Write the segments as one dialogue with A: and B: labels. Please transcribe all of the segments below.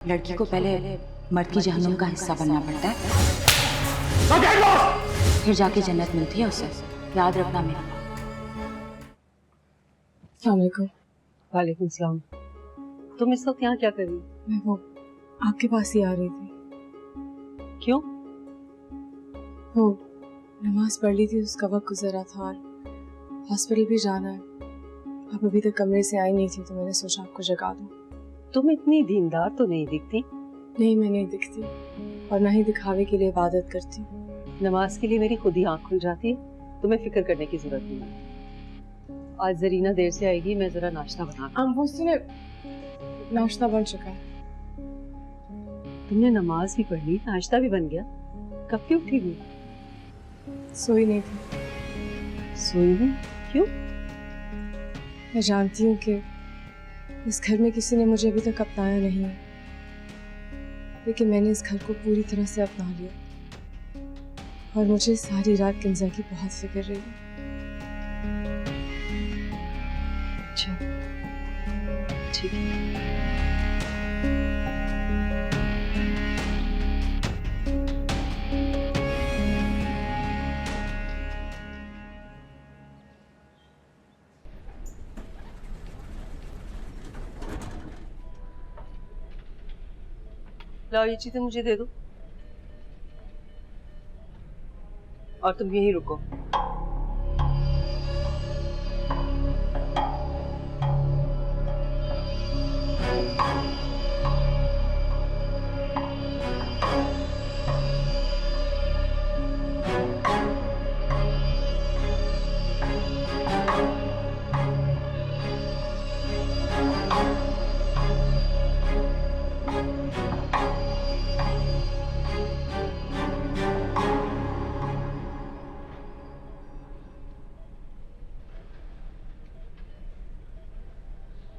A: लड़की को पहले मर्द की जहन्नुम का हिस्सा बनना पड़ता है, फिर जाके जन्नत मिलती है उसे। याद रखना मेरा।
B: वालेकुम सलाम। तुम इस वक्त यहाँ क्या कर रही हो?
C: मैं वो आपके पास ही आ रही थी।
B: क्यों?
C: वो नमाज पढ़ ली थी, उसका वक्त गुजरा था और हॉस्पिटल भी जाना है। आप अभी तक कमरे से आई नहीं थी तो मैंने सोचा आपको जगा दूं।
B: तुम इतनी दीनदार तो नहीं दिखती।
C: नहीं, मैं नहीं दिखती और ना ही दिखावे के लिए इबादत करती।
B: नमाज के लिए मेरी खुद ही आँख खुल जाती है, तुम्हें फिक्र करने की जरूरत नहीं है। आज जरीना देर से आएगी, मैं जरा नाश्ता बना।
C: वो सुने, नाश्ता बन चुका है।
B: तुमने नमाज भी पढ़ ली, नाश्ता भी बन गया, कब की उठी हुई?
C: सोई नहीं थी।
B: सोई नहीं? क्यों?
C: मैं जानती हूँ कि इस घर में किसी ने मुझे अभी तक अपनाया नहीं है, लेकिन मैंने इस घर को पूरी तरह से अपना लिया और मुझे सारी रात किंजा की बहुत फिक्र रही।
B: अच्छा, ठीक है। लाओ ये चीजें मुझे दे दो और तुम यहीं रुको।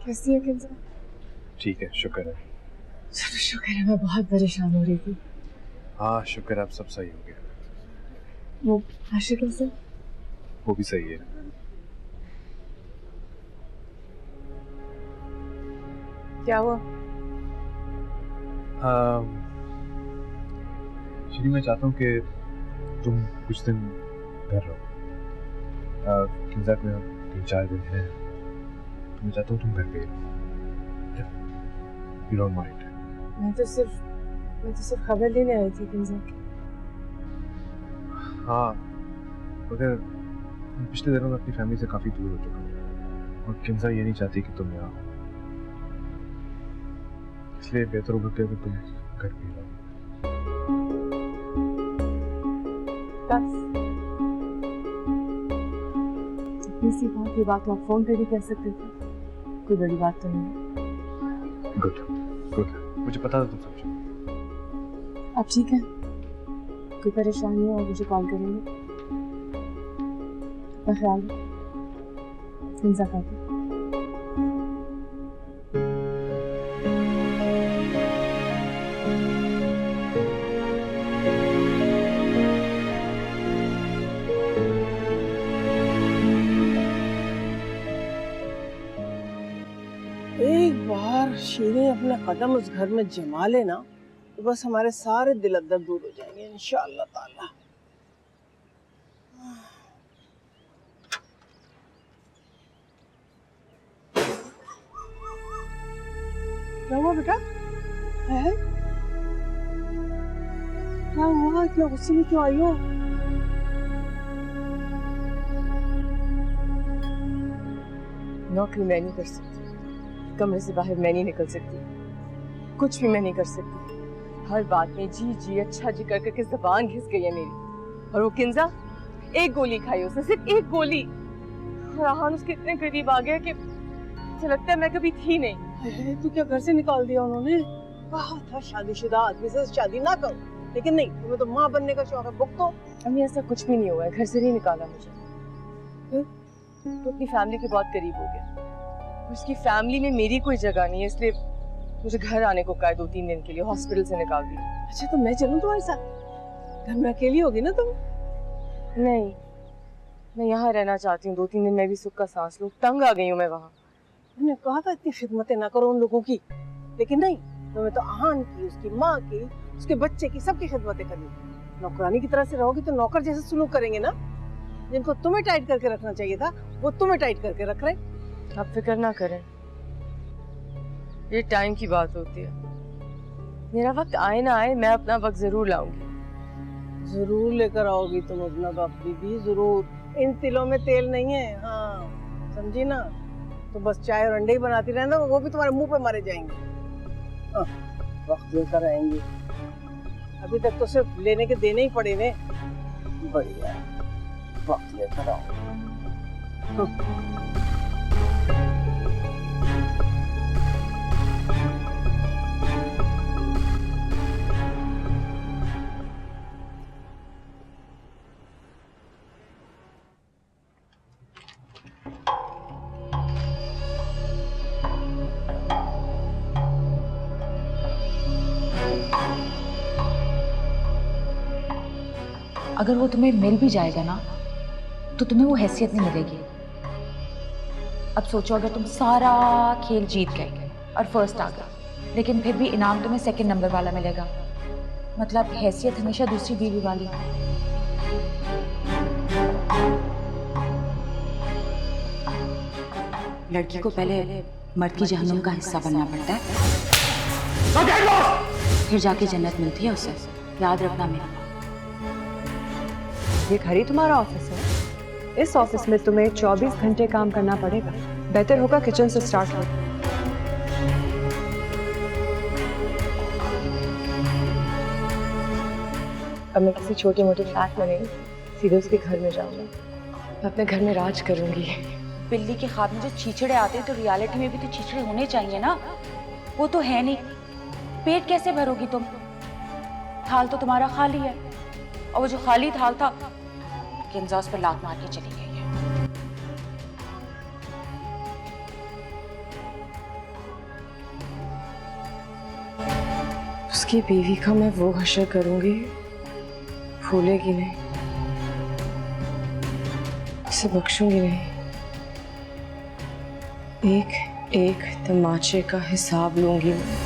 C: कैसी है किंजा?
D: ठीक है, शुक्र है।
C: चलो शुक्र है, मैं बहुत परेशान हो रही थी।
D: हाँ शुक्र है, अब सब सही हो गया।
C: वो आशिक कैसे?
D: वो भी सही है।
C: क्या हुआ?
D: श्री, मैं चाहता हूँ कि तुम कुछ दिन घर रहो। किंजा में 3-4 दिन है, मैं चाहता हूँ तुम घर पे रहो। You don't mind?
C: मैं तो सिर्फ खबर लेने आई थी किंजा की।
D: हाँ, मगर पिछले दिनों में अपनी फैमिली से काफी दूर हो चुका हूँ और किंजा ये नहीं चाहती कि तुम यहाँ हो, इसलिए बेहतर होगा कि अगर तुम घर पे रहो।
C: बस इतनी सी बात, ये बात तो आप फोन पे भी कह सकते थे, कोई बड़ी बात तो नहीं।
D: गुड गुड, मुझे पता था तुम समझो।
C: अब ठीक है, कोई परेशानी हो मुझे कॉल करेंगे। अपना ख्याल रखो। किंजा का भी।
E: एक बार शीरे अपने कदम उस घर में जमा लेना तो बस हमारे सारे दिल दर्द दूर हो जाएंगे इंशाअल्लाह ताला। क्या हुआ बेटा? है क्या हुआ? इतना गुस्से में क्यों आई हो?
C: नौकरी मैं नहीं कर सकती, कमरे से बाहर मैं नहीं निकल सकती, कुछ भी मैं नहीं कर सकती। हर बात में जी जी अच्छा जी कर करके ज़बान घिस गई है मेरी। और वो किंजा, एक गोली खाई उसने, सिर्फ एक गोली, और आहान उसके इतने करीब आ गया कि मुझे लगता है मैं कभी थी नहीं।
E: तू क्या घर से निकाल दिया उन्होंने? कहा था शादीशुदा आदमी से शादी ना करो, लेकिन नहीं, तुम्हें तो माँ बनने का शौक है। भुगतो।
C: अम्मी ऐसा कुछ भी नहीं हुआ है, घर से नहीं निकाला मुझे। तो अपनी फैमिली के बहुत करीब हो गया, उसकी फैमिली में मेरी कोई जगह नहीं है, इसलिए मुझे घर आने को कहा 2-3 दिन के लिए, हॉस्पिटल से निकाल दिया।
E: अच्छा तो मैं चलूं तुम्हारे साथ? घर में अकेली होगी ना तुम?
C: नहीं, मैं यहाँ रहना चाहती हूँ, 2-3 दिन मैं भी सुख का सांस लूं, तंग आ गई हूँ मैं वहाँ।
E: मैंने कहा था इतनी खिदमतें ना करो उन लोगों की, लेकिन नहीं, तुम्हें तो आहान की, उसकी माँ की, उसके बच्चे की, सबकी खिदमतें करनी। नौकरानी की तरह से रहोगी तो नौकर जैसे सुलूक करेंगे ना। जिनको तुम्हें टाइट करके रखना चाहिए था वो तुम्हें टाइट करके रख रहे।
C: आप फिक्र ना करें, ये टाइम की बात होती है। मेरा वक्त आए ना आए, मैं अपना वक्त जरूर लाऊंगी।
E: जरूर लेकर आओगी तुम अपना वक्त बीबी, जरूर। इन तिलों में तेल नहीं है, हाँ समझी ना। तो बस चाय और अंडे ही बनाती रहना, वो भी तुम्हारे मुंह पे मारे जाएंगे। हाँ, वक्त लेकर आएंगे। अभी तक तो सिर्फ लेने के देने ही पड़े ने। बढ़िया, वक्त लेकर आओ। हाँ।
A: अगर वो तुम्हें मिल भी जाएगा ना तो तुम्हें वो हैसियत नहीं मिलेगी। अब सोचो, अगर तुम सारा खेल जीत गए और फर्स्ट आ गए, लेकिन फिर भी इनाम तुम्हें सेकंड नंबर वाला मिलेगा, मतलब हैसियत हमेशा दूसरी बीवी वाली। लड़की को पहले मर्द की जहन्नुम का हिस्सा बनना पड़ता है, फिर जाके जन्नत मिलती है उसे। याद रखना मेरा।
F: ये घर ही तुम्हारा ऑफिस है? इस ऑफिस में तुम्हें 24 घंटे काम करना पड़ेगा। बेहतर होगा किचन से स्टार्ट हो। अब मैं किसी छोटी मोटी फ्लैट में नहीं, सीधे उसके घर में जाऊंगी। मैं अपने घर में राज करूंगी।
A: बिल्ली के ख्वाब में जो छीछड़े आते हैं तो रियलिटी में भी तो छीछड़े होने चाहिए ना। वो तो है नहीं। पेट कैसे भरोगी तुम? थाल तो तुम्हारा खाली है, और वो जो खाली थाल था किंजा उस पर लात मार के चली गई है।
C: उसकी बीवी का मैं वो हशर करूंगी, भूलेगी नहीं, उसे बख्शूंगी नहीं। एक एक तमाचे का हिसाब लूंगी मैं।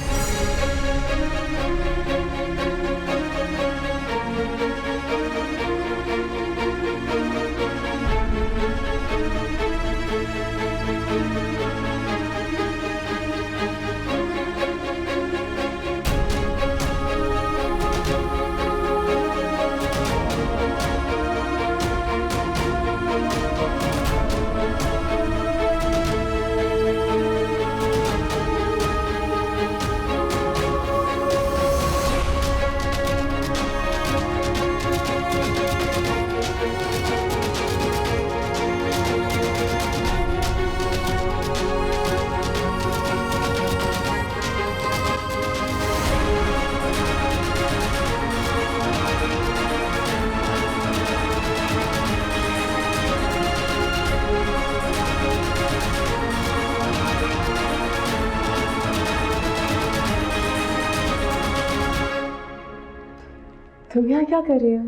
C: तुम यहाँ क्या कर रही हो?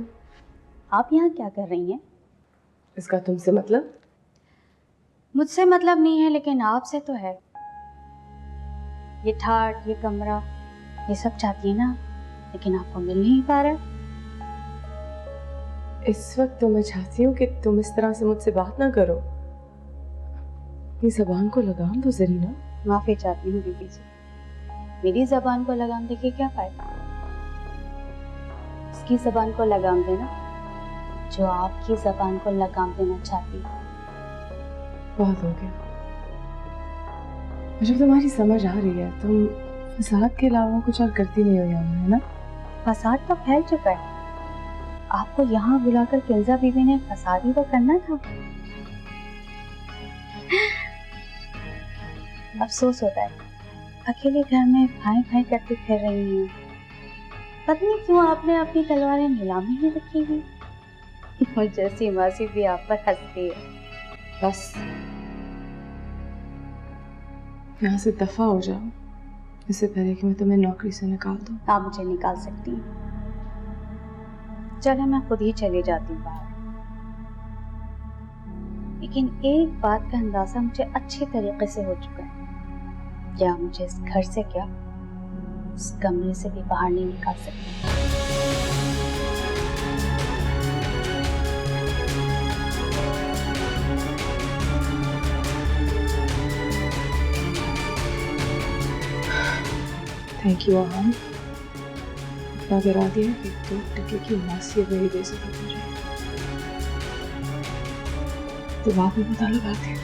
G: आप यहाँ क्या कर रही हैं?
C: इसका तुमसे मतलब?
G: मुझसे मतलब नहीं है, लेकिन आपसे तो है। ये ठाट, ये कमरा, ये सब चाहती है ना, लेकिन आपको मिल नहीं पा रहा।
C: इस वक्त तो मैं चाहती हूँ कि तुम इस तरह से मुझसे बात ना करो। अपनी जबान को लगाम दो जरीना।
G: माफी चाहती हूँ बीबी से। मेरी जबान को लगाम देके क्या फायदा? उसकी जबान को लगाम देना जो आपकी जबान को लगाम देना चाहती है।
C: बहुत हो गया। मुझे तुम्हारी समझ आ रही है, तुम फसाद के अलावा कुछ और करती नहीं हो यहाँ, है ना?
G: फसाद तो फैल चुका है। आपको यहाँ बुलाकर किंजा बीबी ने फसाद ही तो करना था। अफसोस होता है, अकेले घर में भाई भाई करती फिर रही हूँ। पता नहीं क्यों आपने अपनी तलवारें नीलामी ही रखी हुई। और जैसी मासी भी आप पर हंसती है।
C: बस यहाँ से दफा हो जाओ, इससे पहले कि मैं तुम्हें नौकरी से निकाल दूँ।
G: आप मुझे निकाल सकती हैं। चले, मैं खुद ही चली जाती हूँ बाहर। लेकिन एक बात का अंदाजा मुझे अच्छे तरीके से हो चुका है। क्या मुझे इस घर से क्या इस कमरे से भी बाहर नहीं निकाल सकती।
F: थैंक यू आहान, इतना गिरा दिया कि 2 टके की मासी मेरी बेइज्जती कर रही है। दिमाग में पता लगा दे।